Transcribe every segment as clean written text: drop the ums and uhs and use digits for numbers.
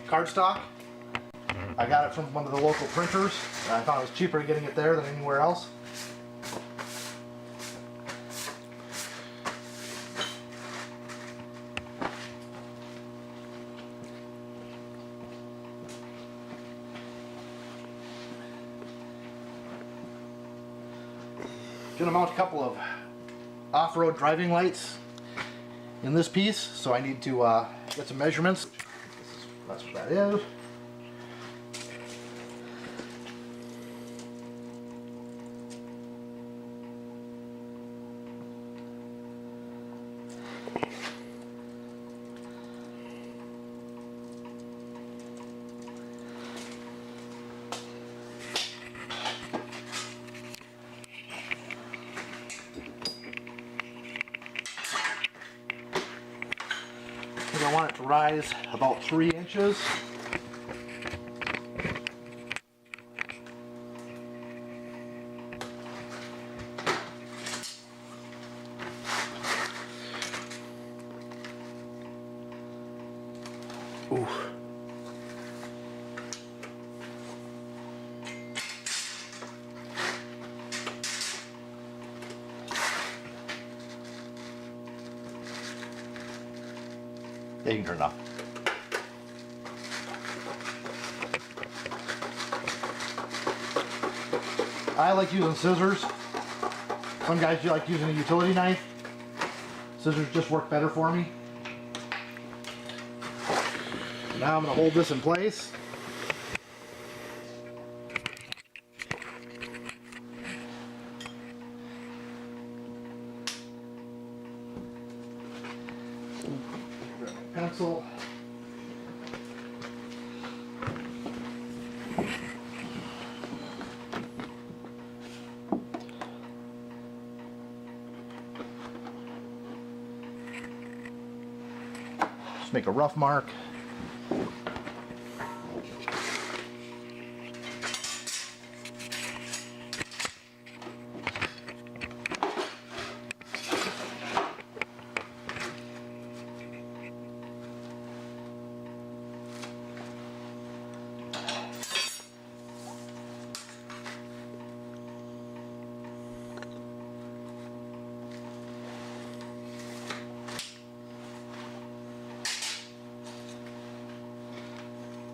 cardstock. I got it from one of the local printers. I found it was cheaper getting it there than anywhere else. Gonna mount a couple of off-road driving lights in this piece, so I need to get some measurements. That's what that is. I want it to rise about 3 inches. Ooh. Yeah, you can turn it off. I like using scissors. Some guys like using a utility knife. Scissors just work better for me. Now I'm going to hold this in place. Pencil. Just make a rough mark.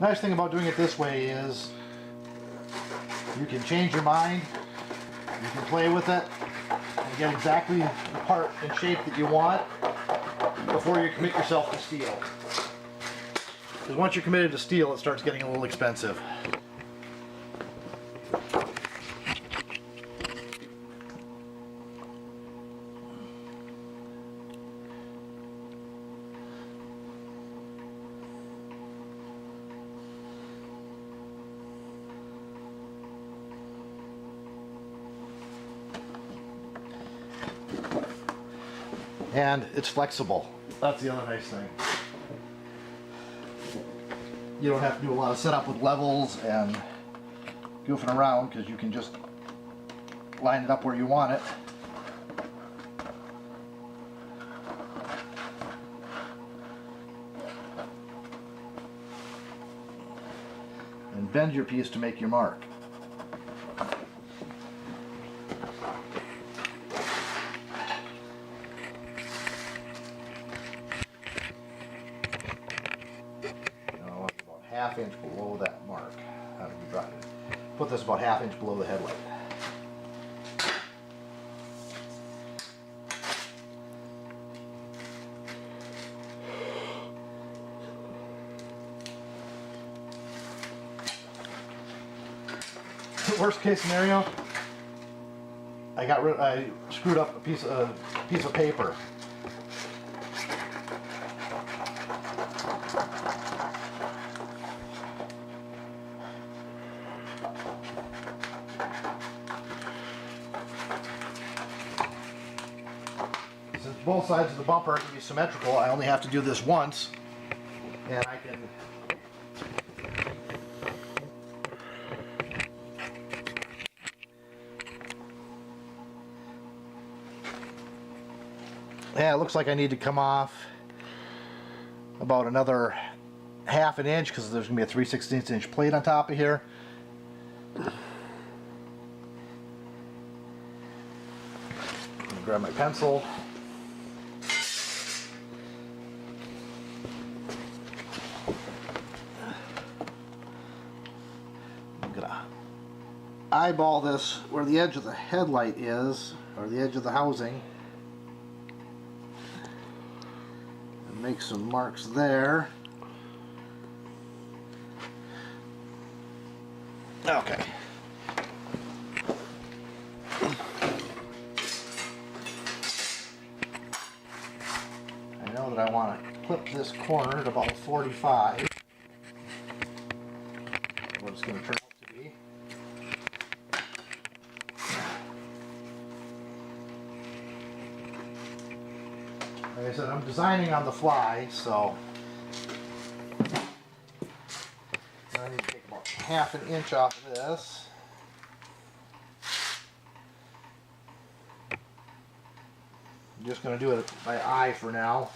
Nice thing about doing it this way is you can change your mind, you can play with it, and get exactly the part and shape that you want before you commit yourself to steel. Because once you're committed to steel, it starts getting a little expensive. And it's flexible. That's the other nice thing. You don't have to do a lot of setup with levels and goofing around, because you can just line it up where you want it. And bend your piece to make your mark. Half inch below that mark. How do you drop it? Put this about half inch below the headlight. Worst case scenario, I screwed up a piece of paper. Since both sides of the bumper can be symmetrical, I only have to do this once, and I can yeah, it looks like I need to come off about another 1/2 inch because there's going to be a 3/16 inch plate on top of here. Grab my pencil. I'm gonna eyeball this where the edge of the headlight is, or the edge of the housing, and make some marks there. Okay. I know that I want to clip this corner at about 45. What it's going to turn out to be. Like I said, I'm designing on the fly, so I need to take about 1/2 inch off of this. I'm just going to do it by eye for now.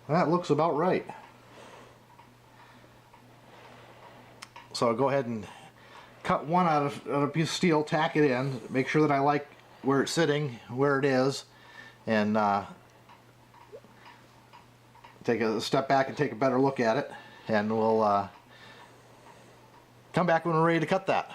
That looks about right. So I'll go ahead and cut one out of a piece of steel, tack it in, make sure that I like where it's sitting, where it is, and take a step back and take a better look at it, and we'll come back when we're ready to cut that.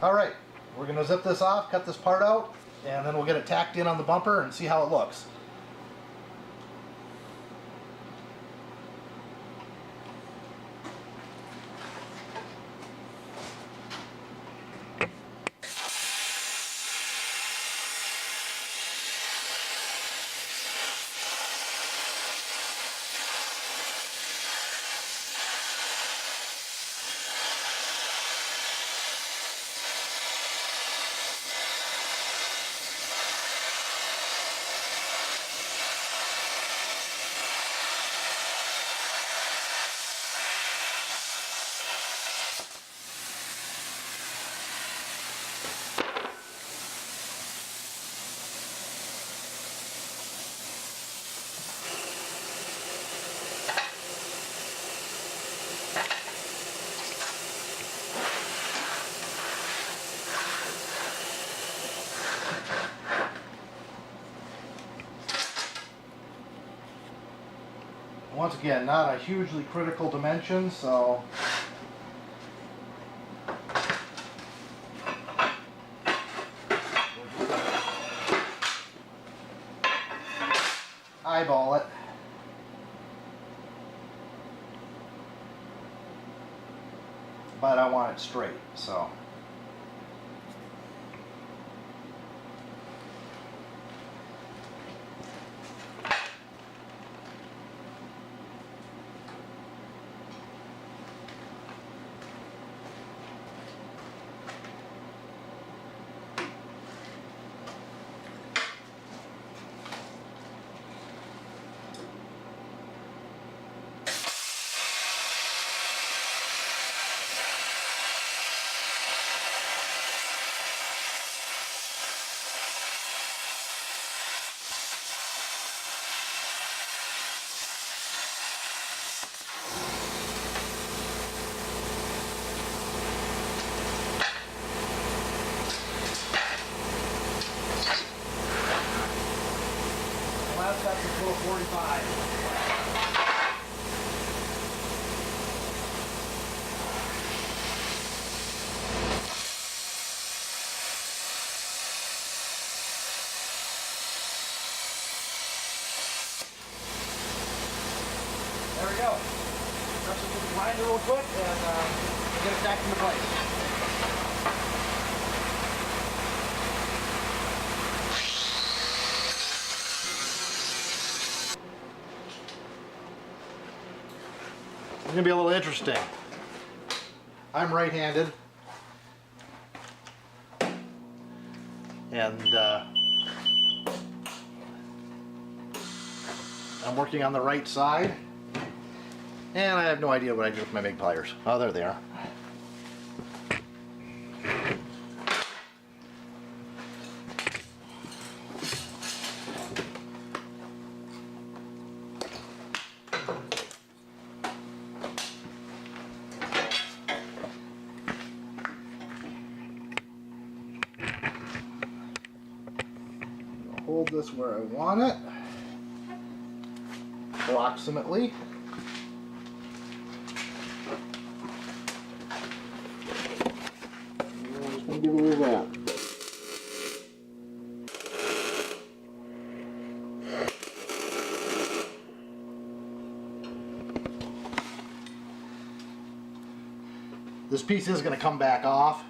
Alright, we're going to zip this off, cut this part out, and then we'll get it tacked in on the bumper and see how it looks. Once again, not a hugely critical dimension, so eyeball it. But I want it straight, so. Last that's a full 45. There we go. press it with the grinder real quick and get it back into place. It's going to be a little interesting. I'm right-handed, and I'm working on the right side, and I have no idea what I did with my big pliers. Oh, there they are. Hold this where I want it, approximately. I'm just going to give it a little wrap. This piece is going to come back off.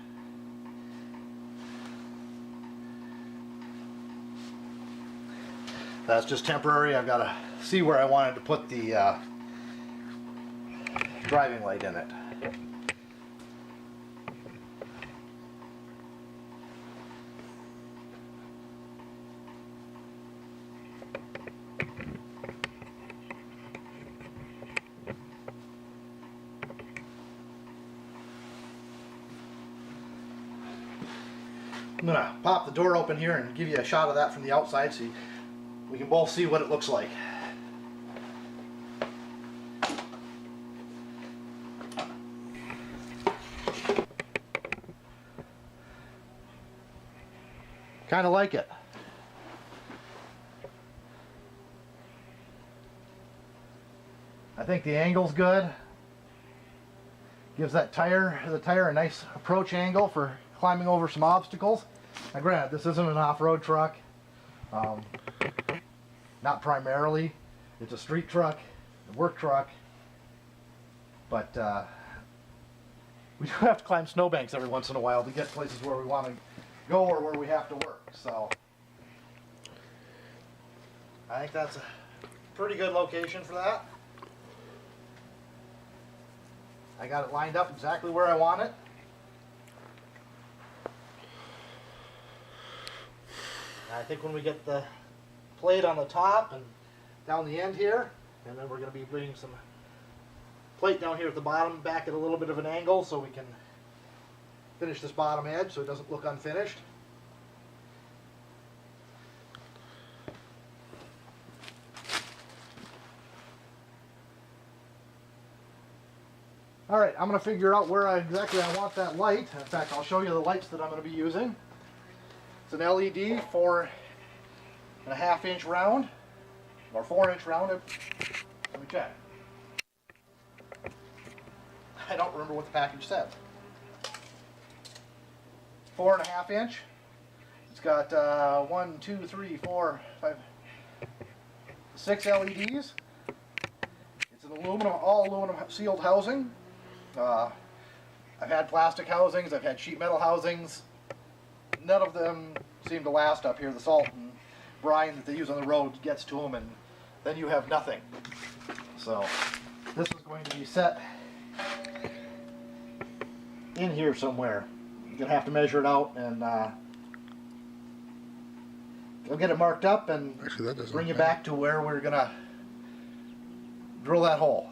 That's just temporary. I've got to see where I wanted to put the driving light in it. I'm going to pop the door open here and give you a shot of that from the outside so we can both see what it looks like. Kind of like it. I think the angle's good. Gives that the tire a nice approach angle for climbing over some obstacles. Now granted, this isn't an off-road truck. Not primarily. It's a street truck, a work truck. But we do have to climb snowbanks every once in a while to get places where we want to go or where we have to work. So I think that's a pretty good location for that. I got it lined up exactly where I want it. And I think when we get the plate on the top and down the end here, and then we're going to be putting some plate down here at the bottom, back at a little bit of an angle so we can finish this bottom edge so it doesn't look unfinished. Alright, I'm going to figure out where exactly I want that light. In fact, I'll show you the lights that I'm going to be using. It's an LED 4.5 inch round, or 4 inch round. Let me check. I don't remember what the package said. 4.5 inch. It's got 1, 2, 3, 4, 5, 6 LEDs. It's an aluminum, all aluminum sealed housing. I've had plastic housings, I've had sheet metal housings. None of them seem to last up here. The salt and brine that they use on the road gets to them, and then you have nothing. So this is going to be set in here somewhere. You're going to have to measure it out, and I'll get it marked up and bring you back to where we're going to drill that hole.